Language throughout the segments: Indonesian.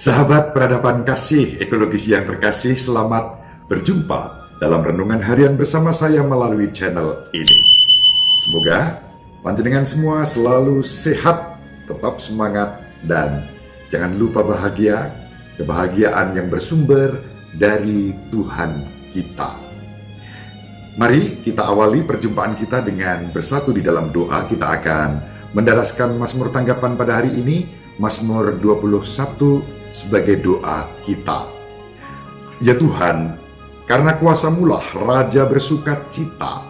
Sahabat peradaban kasih ekologis yang terkasih, selamat berjumpa dalam renungan harian bersama saya melalui channel ini. Semoga panjenengan semua selalu sehat, tetap semangat, dan jangan lupa bahagia, kebahagiaan yang bersumber dari Tuhan kita. Mari kita awali perjumpaan kita dengan bersatu di dalam doa. Kita akan mendaraskan Mazmur tanggapan pada hari ini, Mazmur 21 sebagai doa kita. Ya Tuhan, karena kuasa-Mulah Raja bersukacita.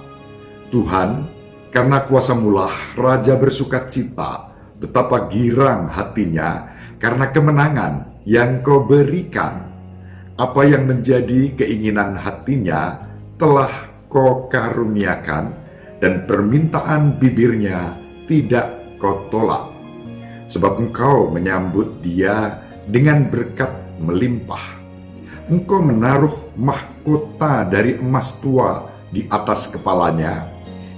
Tuhan, karena kuasa-Mulah Raja bersukacita. Betapa girang hatinya karena kemenangan yang Kau berikan. Apa yang menjadi keinginan hatinya telah Kau karuniakan, dan permintaan bibirnya tidak Kau tolak. Sebab Engkau menyambut dia dengan berkat melimpah. Engkau menaruh mahkota dari emas tua di atas kepalanya.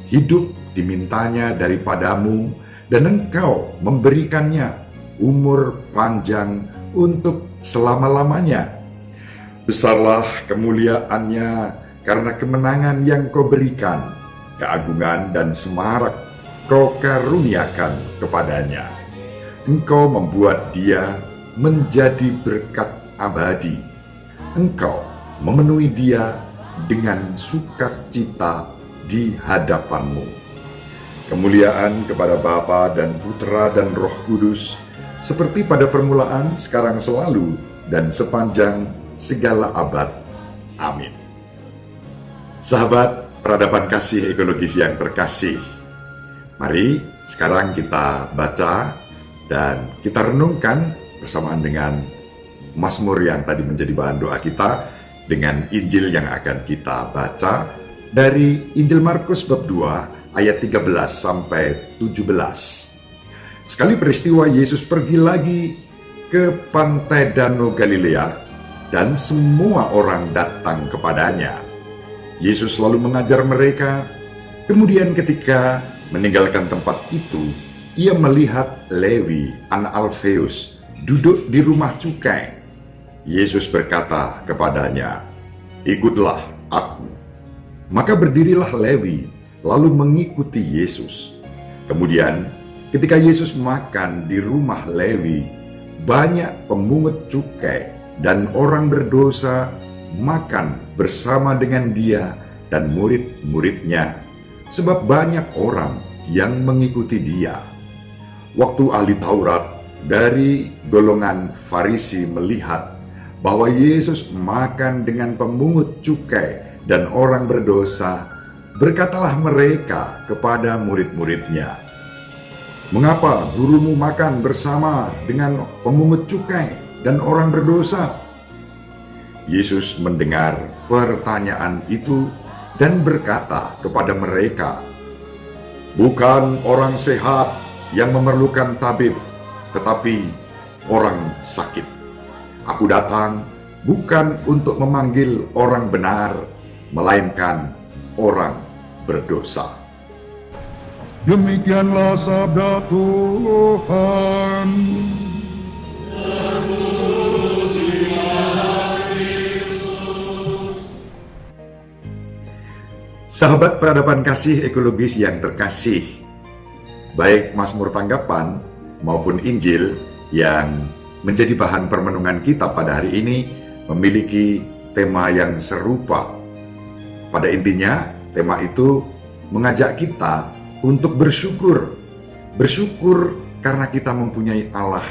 Hidup dimintanya daripadamu, dan Engkau memberikannya umur panjang untuk selama-lamanya. Besarlah kemuliaannya karena kemenangan yang Kau berikan. Keagungan dan semarak Kau karuniakan kepadanya. Engkau membuat dia menjadi berkat abadi. Engkau memenuhi dia dengan sukacita di hadapan-Mu. Kemuliaan kepada Bapa dan Putra dan Roh Kudus, seperti pada permulaan, sekarang, selalu, dan sepanjang segala abad. Amin. Sahabat peradaban kasih ekologis yang terkasih, mari sekarang kita baca dan kita renungkan bersamaan dengan Mazmur yang tadi menjadi bahan doa kita, dengan Injil yang akan kita baca dari Injil Markus bab 2 ayat 13 sampai 17. Sekali peristiwa Yesus pergi lagi ke pantai Danau Galilea, dan semua orang datang kepadanya. Yesus selalu mengajar mereka. Kemudian ketika meninggalkan tempat itu, ia melihat Lewi, anak Alfeus, duduk di rumah cukai. Yesus berkata kepadanya, "Ikutlah aku." Maka berdirilah Lewi, lalu mengikuti Yesus. Kemudian ketika Yesus makan di rumah Lewi, banyak pemungut cukai dan orang berdosa makan bersama dengan dia dan murid-muridnya, sebab banyak orang yang mengikuti dia. Waktu ahli Taurat dari golongan Farisi melihat bahwa Yesus makan dengan pemungut cukai dan orang berdosa, berkatalah mereka kepada murid-muridnya, "Mengapa gurumu makan bersama dengan pemungut cukai dan orang berdosa?" Yesus mendengar pertanyaan itu dan berkata kepada mereka, "Bukan orang sehat yang memerlukan tabib, tetapi orang sakit. Aku datang bukan untuk memanggil orang benar, melainkan orang berdosa." Demikianlah sabda Tuhan. Sahabat peradaban kasih ekologis yang terkasih, baik Mazmur tanggapan maupun Injil yang menjadi bahan permenungan kita pada hari ini memiliki tema yang serupa. Pada intinya, tema itu mengajak kita untuk bersyukur. Bersyukur karena kita mempunyai Allah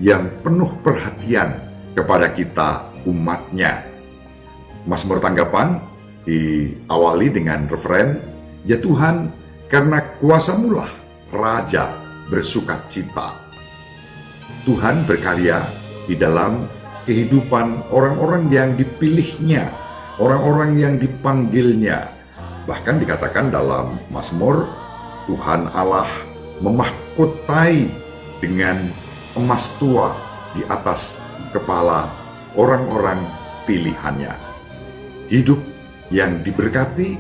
yang penuh perhatian kepada kita, umatnya. Mazmur tanggapan diawali dengan referen, "Ya Tuhan, karena kuasa-Mulah Raja bersukacita." Tuhan berkarya di dalam kehidupan orang-orang yang dipilihnya, orang-orang yang dipanggilnya. Bahkan dikatakan dalam Mazmur, Tuhan Allah memahkotai dengan emas tua di atas kepala orang-orang pilihannya. Hidup yang diberkati,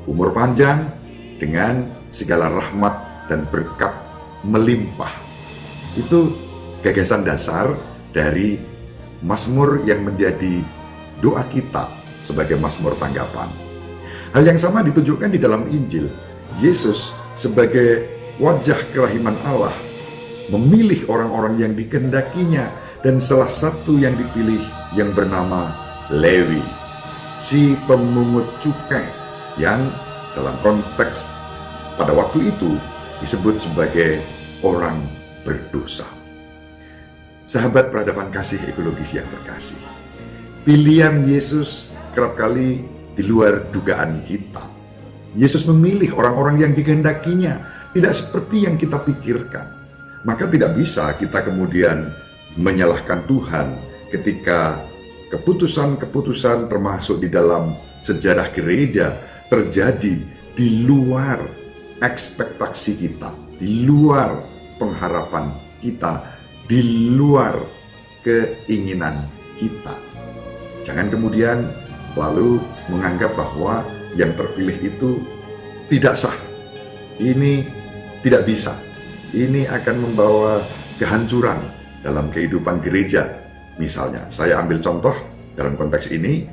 umur panjang, dengan segala rahmat dan berkat melimpah. Itu gagasan dasar dari Mazmur yang menjadi doa kita sebagai mazmur tanggapan. Hal yang sama ditunjukkan di dalam Injil. Yesus sebagai wajah kerahiman Allah memilih orang-orang yang dikehendakinya, dan salah satu yang dipilih yang bernama Lewi, si pemungut cukai, yang dalam konteks pada waktu itu disebut sebagai orang berdosa. Sahabat peradaban kasih ekologis yang terkasih, pilihan Yesus kerap kali di luar dugaan kita. Yesus memilih orang-orang yang dikehendakinya, tidak seperti yang kita pikirkan. Maka tidak bisa kita kemudian menyalahkan Tuhan ketika keputusan-keputusan termasuk di dalam sejarah gereja terjadi di luar ekspektasi kita, di luar pengharapan kita, di luar keinginan kita. Jangan kemudian lalu menganggap bahwa yang terpilih itu tidak sah, ini tidak bisa, ini akan membawa kehancuran dalam kehidupan gereja. Misalnya, saya ambil contoh dalam konteks ini,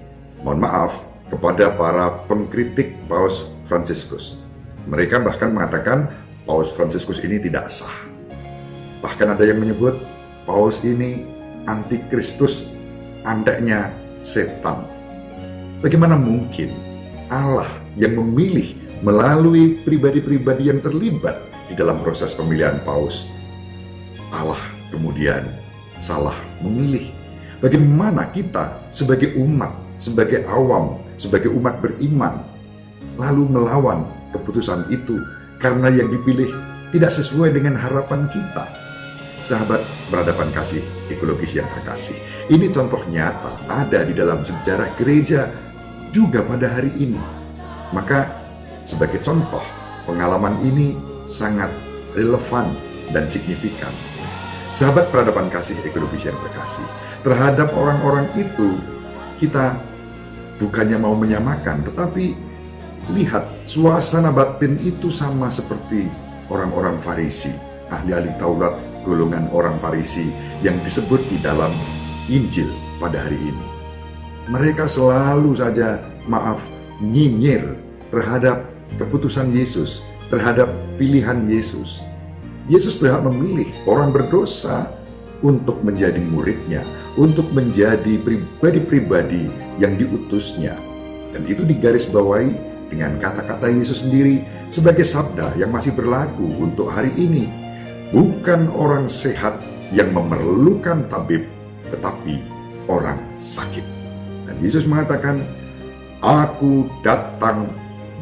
mohon maaf kepada para pengkritik Paus Fransiskus. Mereka bahkan mengatakan Paus Fransiskus ini tidak sah. Bahkan ada yang menyebut Paus ini antikristus, anteknya setan. Bagaimana mungkin Allah yang memilih melalui pribadi-pribadi yang terlibat di dalam proses pemilihan Paus, Allah kemudian salah memilih? Bagaimana kita sebagai umat, sebagai awam, sebagai umat beriman, lalu melawan keputusan itu karena yang dipilih tidak sesuai dengan harapan kita? Sahabat berhadapan kasih ekologis yang terkasih, ini contoh nyata ada di dalam sejarah gereja juga pada hari ini. Maka sebagai contoh, pengalaman ini sangat relevan dan signifikan. Sahabat peradaban kasih ekologis yang terkasih, terhadap orang-orang itu kita bukannya mau menyamakan, tetapi lihat suasana batin itu sama seperti orang-orang Farisi, ahli-ahli Taurat, golongan orang Farisi yang disebut di dalam Injil pada hari ini. Mereka selalu saja, nyinyir terhadap keputusan Yesus, terhadap pilihan Yesus. Yesus berhak memilih orang berdosa untuk menjadi muridnya, untuk menjadi pribadi-pribadi yang diutusnya. Dan itu digarisbawahi dengan kata-kata Yesus sendiri sebagai sabda yang masih berlaku untuk hari ini. Bukan orang sehat yang memerlukan tabib, tetapi orang sakit. Dan Yesus mengatakan, "Aku datang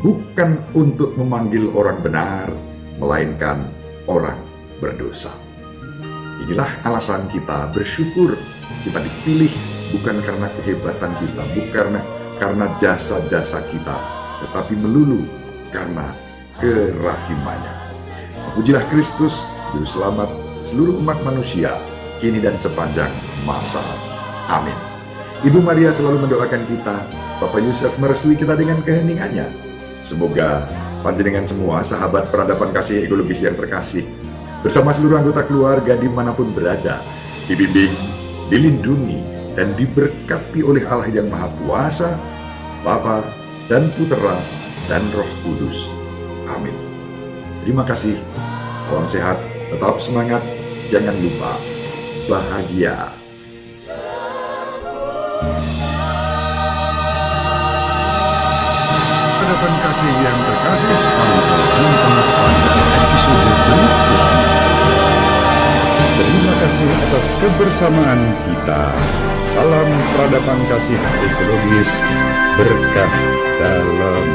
bukan untuk memanggil orang benar, melainkan orang berdosa." Inilah alasan kita bersyukur. Kita dipilih bukan karena kehebatan kita, bukan karena jasa-jasa kita, tetapi melulu karena kerahimannya. Pujilah Kristus, Juru Selamat seluruh umat manusia, kini dan sepanjang masa. Amin. Ibu Maria selalu mendoakan kita, Bapak Yusuf merestui kita dengan keheningannya. Semoga panjenengan semua, sahabat peradaban kasih ekologis yang terkasih, bersama seluruh anggota keluarga dimanapun berada, dibimbing, dilindungi, dan diberkati oleh Allah yang Maha Kuasa, Bapa dan Putera dan Roh Kudus. Amin. Terima kasih. Salam sehat, tetap semangat, jangan lupa bahagia. Peradaban kasih yang terkasih, sampai jumpa pada episode berikutnya. Terima kasih atas kebersamaan kita. Salam peradaban kasih ekologis, berkah dalam